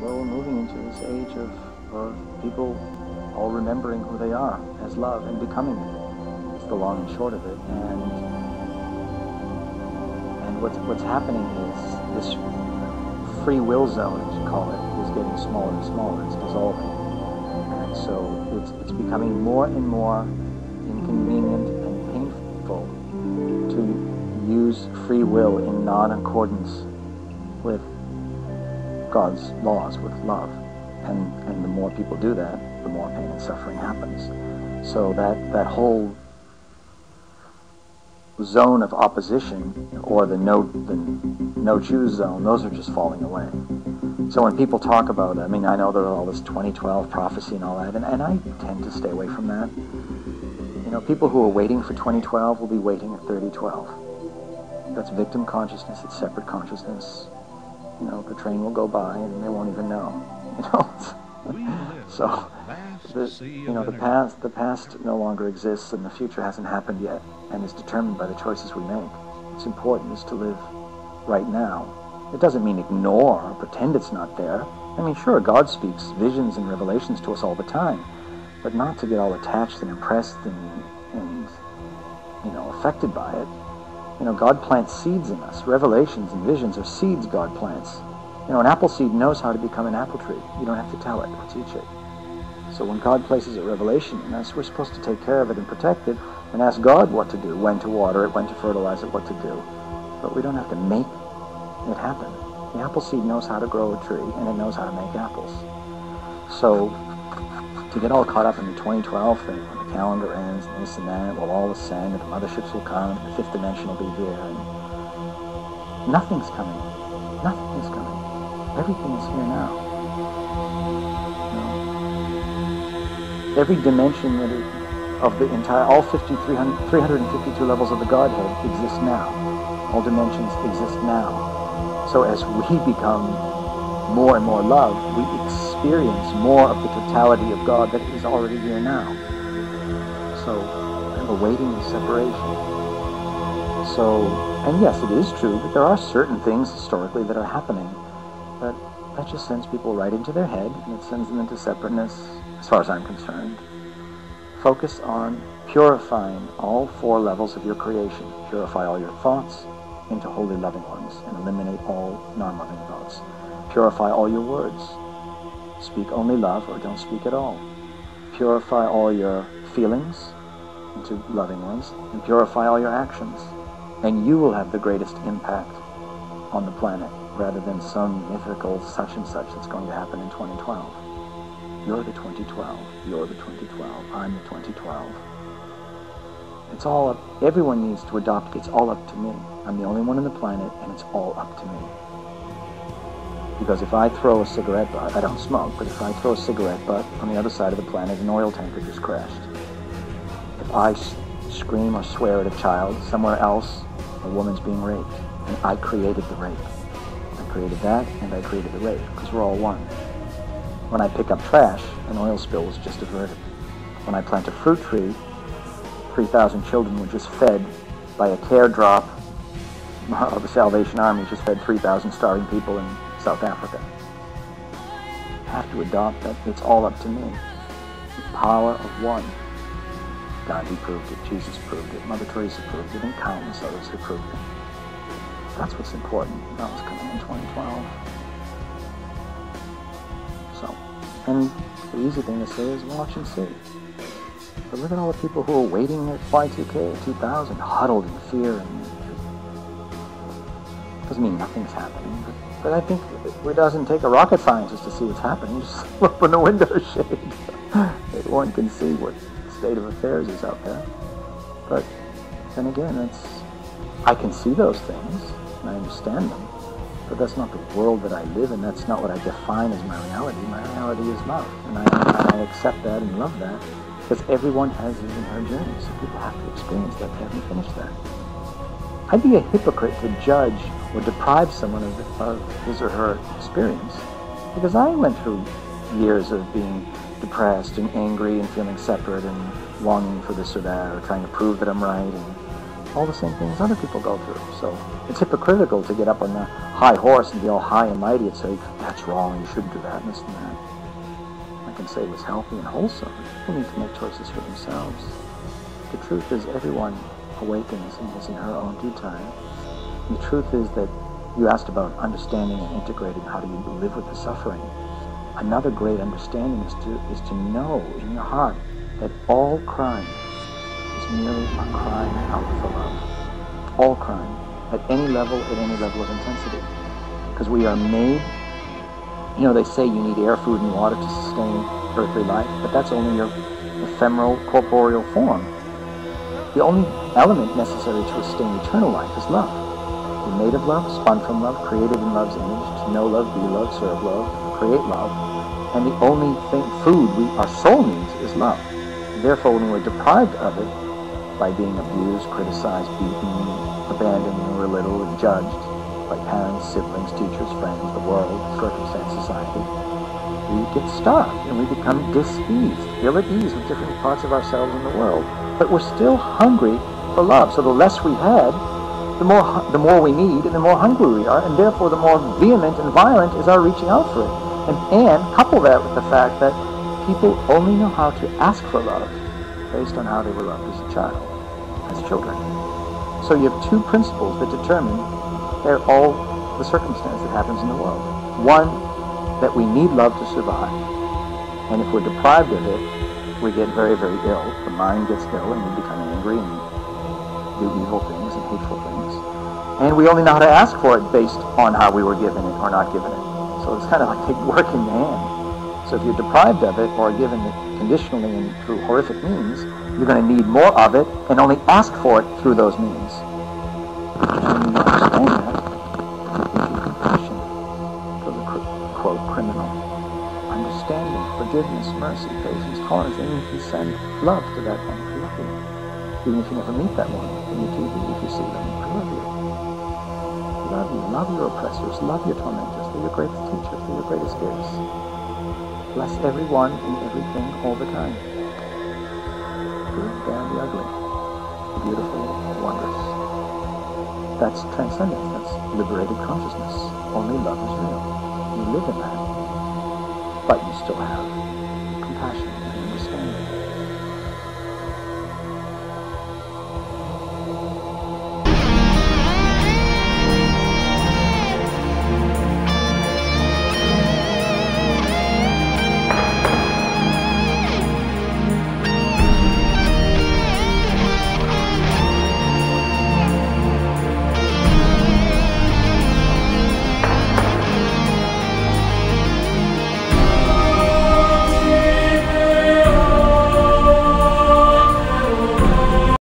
we're moving into this age of people all remembering who they are as love and becoming it. It's the long and short of it. And what's happening is this free will zone, as you call it, is getting smaller and smaller. It's dissolving. And so it's becoming more and more inconvenient and painful to use free will in non-accordance with God's laws, with love. And the more people do that, the more pain and suffering happens. So that whole zone of opposition, or the no choose zone, those are just falling away. So when people talk about, I mean, I know there's all this 2012 prophecy and all that, and I tend to stay away from that. You know, people who are waiting for 2012 will be waiting at 3012. That's victim consciousness, it's separate consciousness. You know, the train will go by and they won't even know. You know, so the past no longer exists, and the future hasn't happened yet, and is determined by the choices we make. What's important is to live right now. It doesn't mean ignore or pretend it's not there. I mean, sure, God speaks visions and revelations to us all the time, but not to get all attached and impressed and you know, affected by it. You know, God plants seeds in us. Revelations and visions are seeds God plants. You know, an apple seed knows how to become an apple tree. You don't have to tell it or teach it. So when God places a revelation in us, we're supposed to take care of it and protect it and ask God what to do, when to water it, when to fertilize it, what to do. But we don't have to make it happen. The apple seed knows how to grow a tree, and it knows how to make apples. So to get all caught up in the 2012 thing, when the calendar ends and this and that, we'll all ascend, and the motherships will come, and the fifth dimension will be here, and nothing's coming. Nothing is coming. Everything is here now. You know? Every dimension of the entire, all 352 levels of the Godhead exist now. All dimensions exist now. So as we become more and more love, we experience more of the totality of God that is already here now. So we're awaiting the separation. So, and yes, it is true that there are certain things historically that are happening, but that just sends people right into their head, and it sends them into separateness, as far as I'm concerned. Focus on purifying all 4 levels of your creation. Purify all your thoughts into holy loving ones, and eliminate all non-loving thoughts. Purify all your words. Speak only love, or don't speak at all. Purify all your feelings into loving ones, and purify all your actions. And you will have the greatest impact on the planet, rather than some mythical such and such that's going to happen in 2012. You're the 2012. You're the 2012. I'm the 2012. It's all up. Everyone needs to adopt. It's all up to me. I'm the only one on the planet, and it's all up to me. Because if I throw a cigarette butt, I don't smoke, but if I throw a cigarette butt on the other side of the planet, an oil tanker just crashed. If I scream or swear at a child, somewhere else, a woman's being raped. And I created the rape. I created that, and I created the rape, because we're all one. When I pick up trash, an oil spill was just averted. When I plant a fruit tree, 3,000 children were just fed by a care drop of the Salvation Army, just fed 3,000 starving people in South Africa. I have to adopt that. It's all up to me. The power of one. Gandhi proved it, Jesus proved it, Mother Teresa proved it, and countless others have proved it. That's what's important. That was coming in 2012. So, and the easy thing to say is watch and see. But look at all the people who are waiting at Y2K, 2000, huddled in fear, and it doesn't mean nothing's happening, but I think it doesn't take a rocket scientist to see what's happening. You just open the window shade. Everyone can see what the state of affairs is out there. But then again, I can see those things, and I understand them, but that's not the world that I live in. That's not what I define as my reality. My reality is love, and I accept that and love that, because everyone has his and her journey, so people have to experience that. They haven't finished that. I'd be a hypocrite to judge or deprive someone of his or her experience, because I went through years of being depressed and angry and feeling separate and longing for this or that, or trying to prove that I'm right, and all the same things other people go through. So it's hypocritical to get up on the high horse and be all high and mighty and say, that's wrong, you shouldn't do that, and this and that. I can say it was healthy and wholesome. People need to make choices for themselves. The truth is everyone awakens in his and her own due time. And the truth is that you asked about understanding and integrating how do you live with the suffering. Another great understanding is to know in your heart that all crime is merely a crime out for love. All crime, at any level of intensity. Because we are made, they say you need air, food, and water to sustain earthly life, but that's only your ephemeral, corporeal form. The only element necessary to sustain eternal life is love. We're made of love, spun from love, created in love's image, to know love, be love, serve love, create love. And the only food our soul needs is love. Therefore, when we're deprived of it, by being abused, criticized, beaten, abandoned when we're little, and judged by parents, siblings, teachers, friends, the world, circumstance, society, we get starved and we become diseased, ill at ease with different parts of ourselves in the world. But we're still hungry for love. So the less we had, the more we need, and the more hungry we are, and therefore the more vehement and violent is our reaching out for it. And couple that with the fact that people only know how to ask for love based on how they were loved as a child, as children. So you have two principles that determine all the circumstance that happens in the world. One, that we need love to survive. And if we're deprived of it, we get very, very ill. The mind gets ill and we become angry and do evil things and hateful things. And we only know how to ask for it based on how we were given it or not given it. So it's kind of like they work in hand. So if you're deprived of it or given it conditionally and through horrific means, you're going to need more of it and only ask for it through those means. And you understand that, you give compassion for the quote criminal. Understanding, forgiveness, mercy, patience, tolerance, and you can send love to that one who loves you. Even if you never meet that one in your TV, if you see them, I love you. Love you. Love your oppressors. Love your tormentors. They're your greatest teachers. They're your greatest gifts. Bless everyone and everything all the time. Good, bad, the ugly. The beautiful, wondrous. That's transcendence. That's liberated consciousness. Only love is real. You live in that. But you still have compassion and understanding.